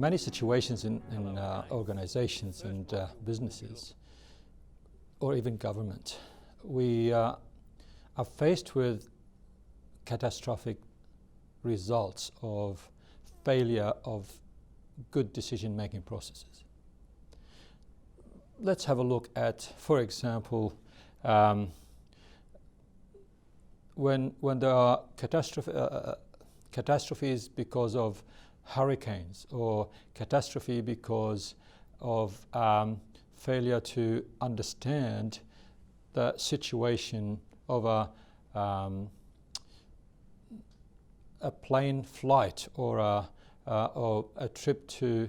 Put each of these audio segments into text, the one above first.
many situations in organizations and businesses, or even government, we are faced with catastrophic results of failure of good decision-making processes. Let's have a look at, for example, when there are catastrophes because of hurricanes, or catastrophe because of failure to understand the situation of a plane flight, or a trip to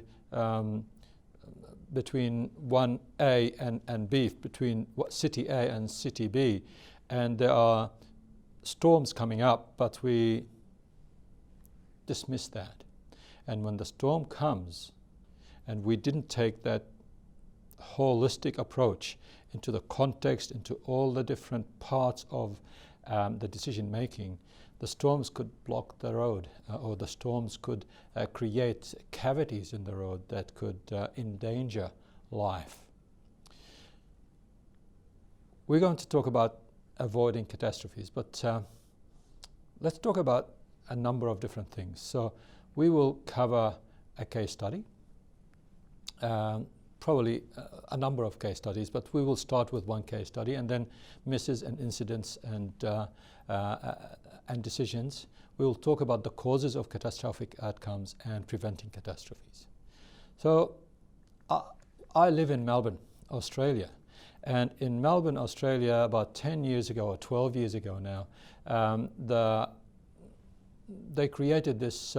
between one A and B, between city A and city B, and there are storms coming up, but we dismiss that. And when the storm comes and we didn't take that holistic approach into the context, into all the different parts of the decision making, the storms could block the road, or the storms could create cavities in the road that could endanger life. We're going to talk about avoiding catastrophes, but let's talk about a number of different things. So we will cover a case study, probably a number of case studies, but we will start with one case study, and then misses and incidents and decisions. We will talk about the causes of catastrophic outcomes and preventing catastrophes. So I live in Melbourne, Australia. And in Melbourne, Australia, about 10 years ago or 12 years ago now, they created this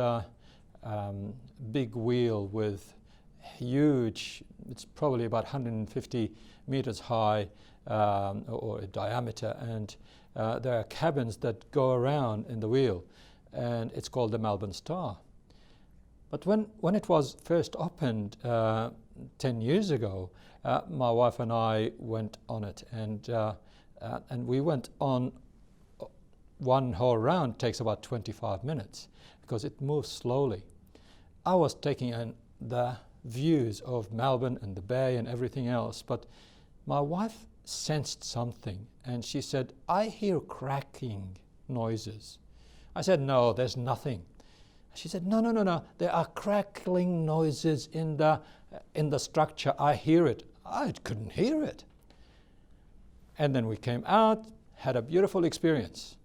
big wheel with huge, it's probably about 150 meters high or diameter, and there are cabins that go around in the wheel, and it's called the Melbourne Star. But when it was first opened 10 years ago, my wife and I went on it, and we went on. One whole round takes about 25 minutes because it moves slowly. I was taking in the views of Melbourne and the bay and everything else, but my wife sensed something, and she said, "I hear cracking noises." I said, "No, there's nothing." She said, No, there are crackling noises in the structure. I hear it." I couldn't hear it. And then we came out, had a beautiful experience.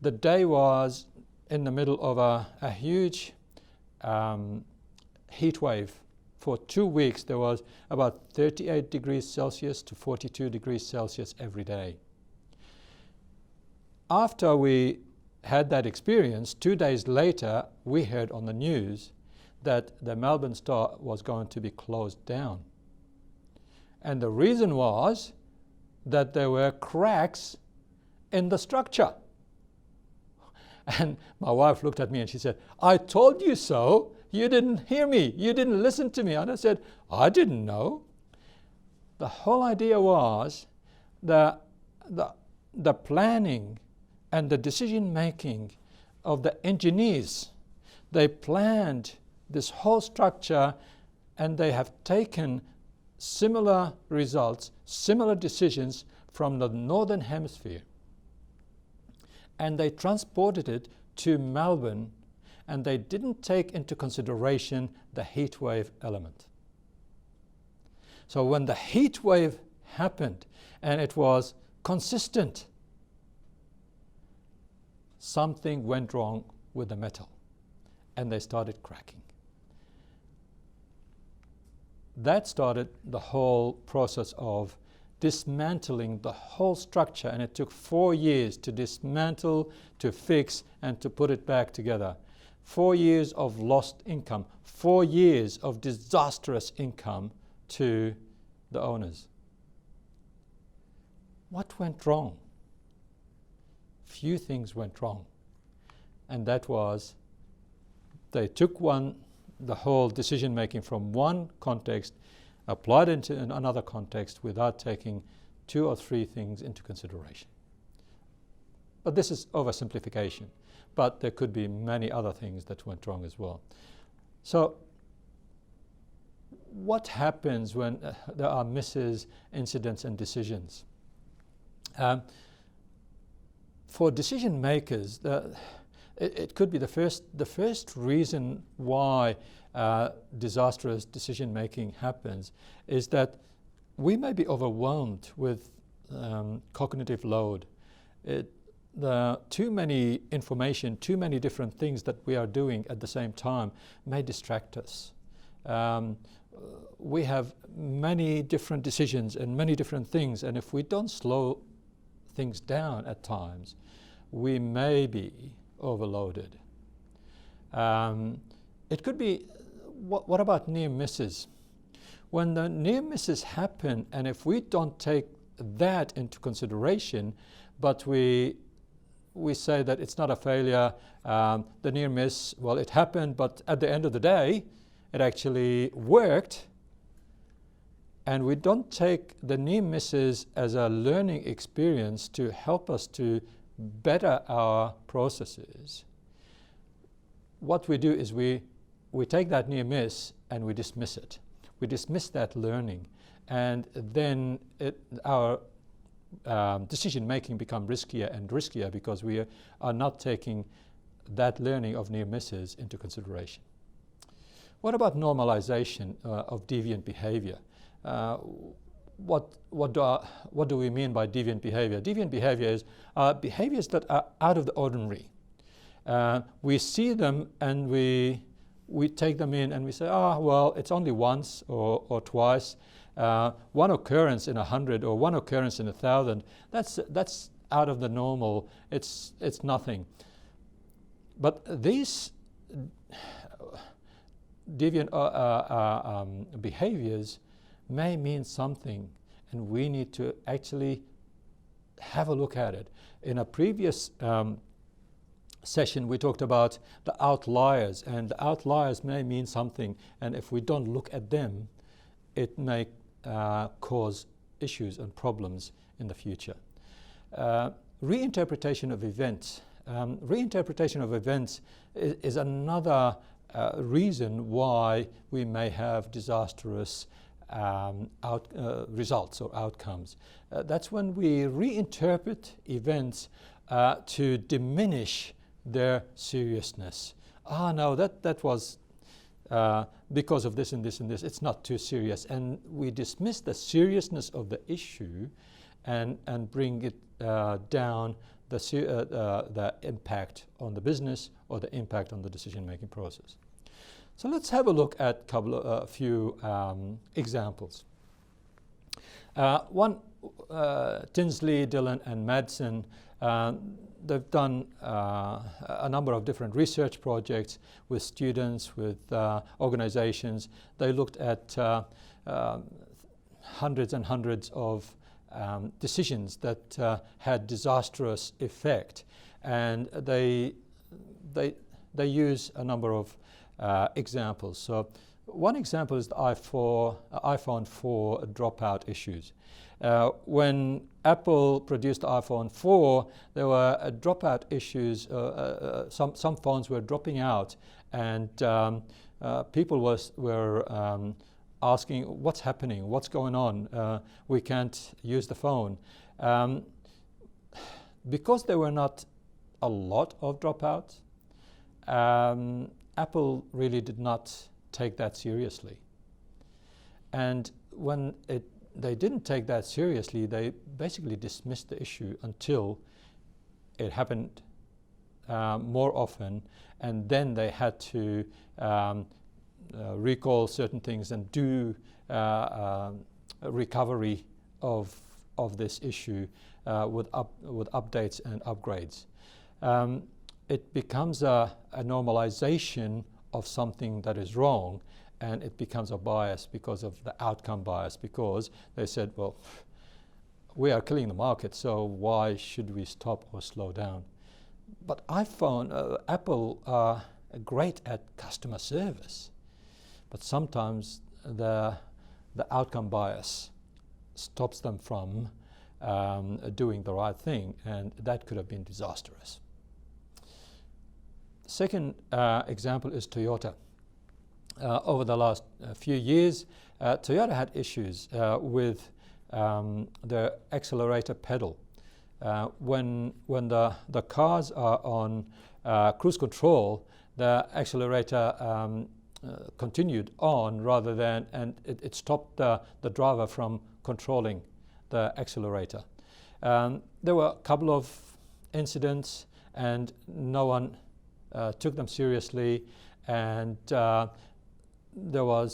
The day was in the middle of a huge heat wave. For 2 weeks, there was about 38 degrees Celsius to 42 degrees Celsius every day. After we had that experience, 2 days later, we heard on the news that the Melbourne Star was going to be closed down. And the reason was that there were cracks in the structure. And my wife looked at me and she said, "I told you so. You didn't hear me. You didn't listen to me." And I said, "I didn't know." The whole idea was the planning and the decision making of the engineers. They planned this whole structure, and they have taken similar results, similar decisions from the Northern Hemisphere. And they transported it to Melbourne, and they didn't take into consideration the heat wave element. So when the heat wave happened and it was consistent, something went wrong with the metal, and they started cracking. That started the whole process of dismantling the whole structure, and it took 4 years to dismantle, to fix, and to put it back together. 4 years of lost income, 4 years of disastrous income to the owners. What went wrong? Few things went wrong, and that was they took the whole decision making from one context, applied it into another context without taking 2 or 3 things into consideration. But this is oversimplification, but there could be many other things that went wrong as well. So what happens when there are misses, incidents, and decisions? For decision makers, it could be the first reason why disastrous decision making happens is that we may be overwhelmed with cognitive load. Too many information, too many different things that we are doing at the same time may distract us. We have many different decisions and many different things, and if we don't slow things down at times, we may be overloaded. It could be, what about near misses? When the near misses happen, and if we don't take that into consideration, but we say that it's not a failure, the near miss, well, it happened, but at the end of the day, it actually worked, and we don't take the near misses as a learning experience to help us to better our processes. What we do is we take that near miss and we dismiss it. We dismiss that learning, and then our decision making becomes riskier and riskier because we are not taking that learning of near misses into consideration. What about normalization of deviant behavior? What do we mean by deviant behavior? Deviant behavior is behaviors that are out of the ordinary. We see them and we take them in and we say, well, it's only once or twice. One occurrence in 100 or one occurrence in 1,000. That's out of the normal. It's nothing. But these deviant behaviors may mean something, and we need to actually have a look at it. In a previous session, we talked about the outliers, and the outliers may mean something, and if we don't look at them, it may cause issues and problems in the future. Reinterpretation of events. Reinterpretation of events is another reason why we may have disastrous results or outcomes. That's when we reinterpret events to diminish their seriousness. No, that was because of this and this and this. It's not too serious, and we dismiss the seriousness of the issue and bring it down the impact on the business or the impact on the decision-making process. So let's have a look at a few examples. One, Tinsley, Dillon, and Madsen, they've done a number of different research projects with students, with organizations. They looked at hundreds and hundreds of decisions that had disastrous effect, and they use a number of examples. So one example is the iPhone 4 dropout issues. When Apple produced the iPhone 4, there were dropout issues. Some phones were dropping out, and people were asking, what's happening? What's going on? We can't use the phone. Because there were not a lot of dropouts, Apple really did not take that seriously. And when they didn't take that seriously, they basically dismissed the issue until it happened more often, and then they had to recall certain things and do recovery of this issue with updates and upgrades. It becomes a normalization of something that is wrong, and it becomes a bias because of the outcome bias, because they said, well, we are killing the market, so why should we stop or slow down? But Apple are great at customer service, but sometimes the outcome bias stops them from doing the right thing, and that could have been disastrous. Second example is Toyota. over the last few years, Toyota had issues with the accelerator pedal. When the cars are on cruise control, the accelerator continued on rather than, and it stopped the driver from controlling the accelerator. There were a couple of incidents and no one took them seriously, and there were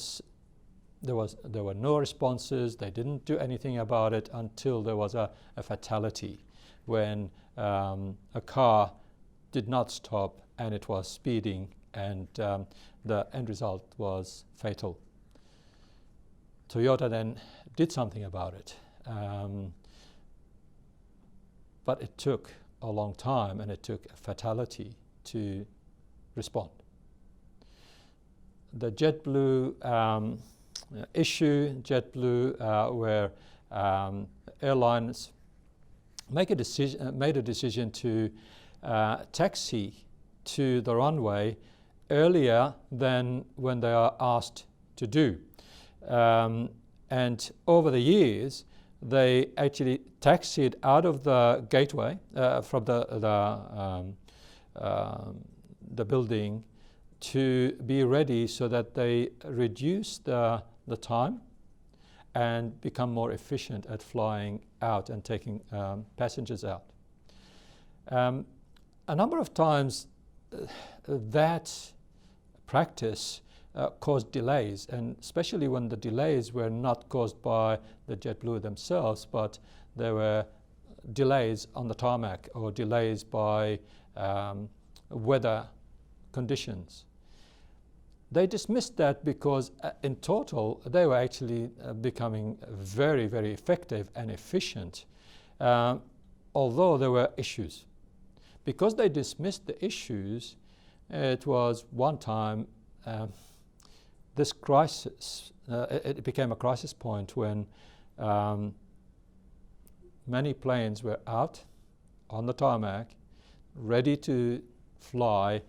no responses. They didn't do anything about it until there was a fatality when a car did not stop and it was speeding, and the end result was fatal. Toyota then did something about it, but it took a long time and it took a fatality to respond. The JetBlue issue, JetBlue, where airlines made a decision to taxi to the runway earlier than when they are asked to do. And over the years, they actually taxied out of the gateway from the building to be ready so that they reduce the time and become more efficient at flying out and taking passengers out. A number of times that practice caused delays, and especially when the delays were not caused by the JetBlue themselves, but there were delays on the tarmac or delays by weather conditions. They dismissed that because in total they were actually becoming very, very effective and efficient, although there were issues. Because they dismissed the issues, it was one time this crisis, it became a crisis point when many planes were out on the tarmac, ready to fly,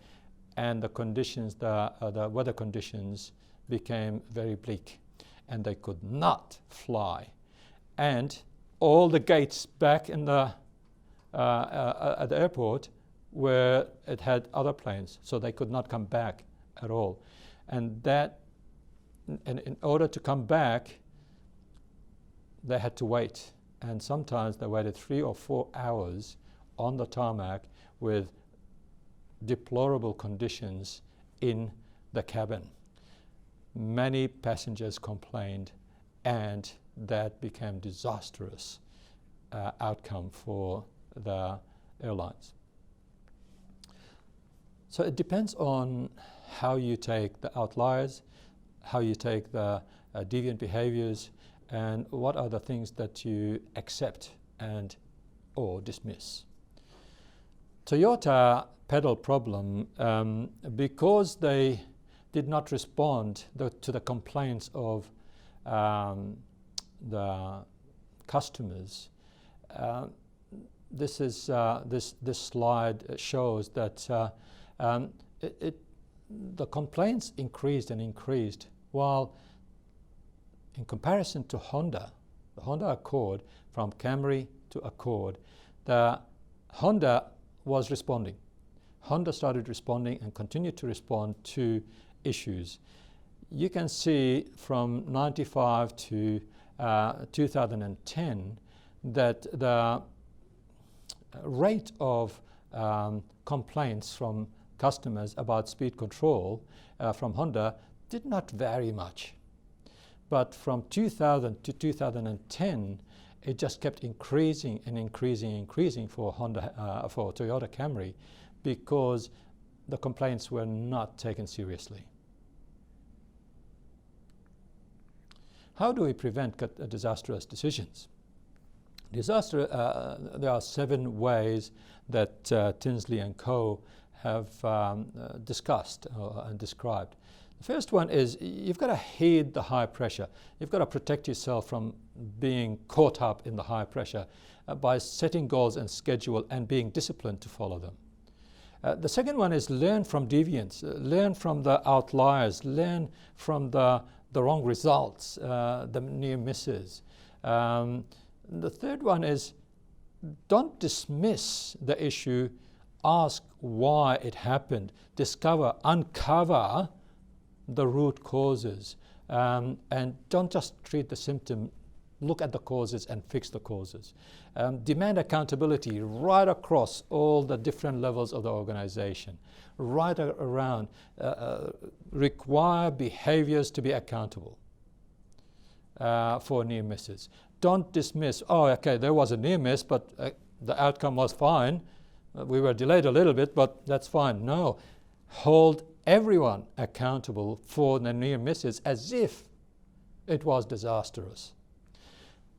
and the conditions, the weather conditions became very bleak, and they could not fly. And all the gates back in the at the airport where it had other planes, so they could not come back at all. And in order to come back, they had to wait, and sometimes they waited 3 or 4 hours on the tarmac with deplorable conditions in the cabin. Many passengers complained, and that became disastrous outcome for the airlines. So it depends on how you take the outliers, how you take the deviant behaviors, and what are the things that you accept and or dismiss. Toyota pedal problem, because they did not respond to the complaints of the customers. This slide shows that the complaints increased and increased, while in comparison to Honda, the Honda Accord, from Camry to Accord, the Honda was responding. Honda started responding and continued to respond to issues. You can see from 95 to 2010 that the rate of complaints from customers about speed control from Honda did not vary much. But from 2000 to 2010, it just kept increasing and increasing for for Toyota Camry, because the complaints were not taken seriously. How do we prevent disastrous decisions? There are 7 ways that Tinsley and Co. have discussed and described. The first one is you've got to heed the high pressure. You've got to protect yourself from being caught up in the high pressure by setting goals and schedule and being disciplined to follow them. The second one is learn from deviance, learn from the outliers, learn from the wrong results, the near misses. The third one is don't dismiss the issue, ask why it happened, uncover the root causes, and don't just treat the symptom, look at the causes and fix the causes. Demand accountability right across all the different levels of the organization, right around, require behaviors to be accountable for near misses. Don't dismiss, oh, okay, there was a near miss, but the outcome was fine. We were delayed a little bit, but that's fine. No, hold everyone accountable for the near misses as if it was disastrous.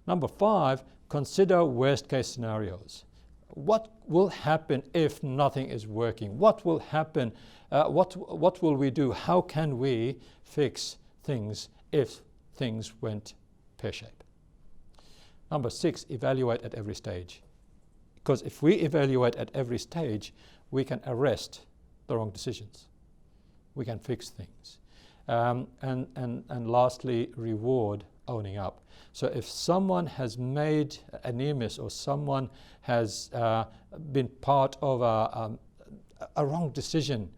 Number 5, consider worst case scenarios. What will happen if nothing is working? What will happen? What will we do? How can we fix things if things went pear-shaped? Number 6, evaluate at every stage. Because if we evaluate at every stage, we can arrest the wrong decisions. We can fix things. And lastly, reward owning up. So if someone has made a near miss or someone has been part of a wrong decision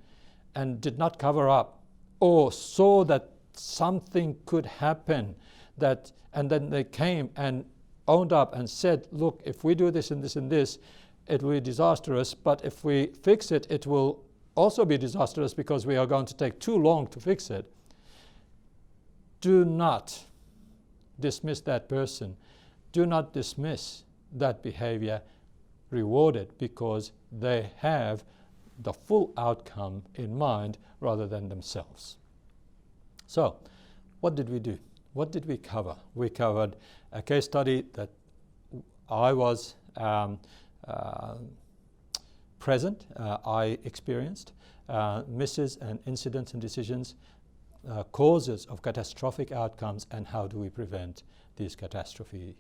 and did not cover up or saw that something could happen, and then they came and owned up and said, look, if we do this and this and this, it will be disastrous, but if we fix it, it will also be disastrous because we are going to take too long to fix it. Do not dismiss that person. Do not dismiss that behavior. Reward it because they have the full outcome in mind rather than themselves. So, what did we do? What did we cover? We covered a case study that I was present, I experienced, misses and incidents and decisions, causes of catastrophic outcomes, and how do we prevent these catastrophes.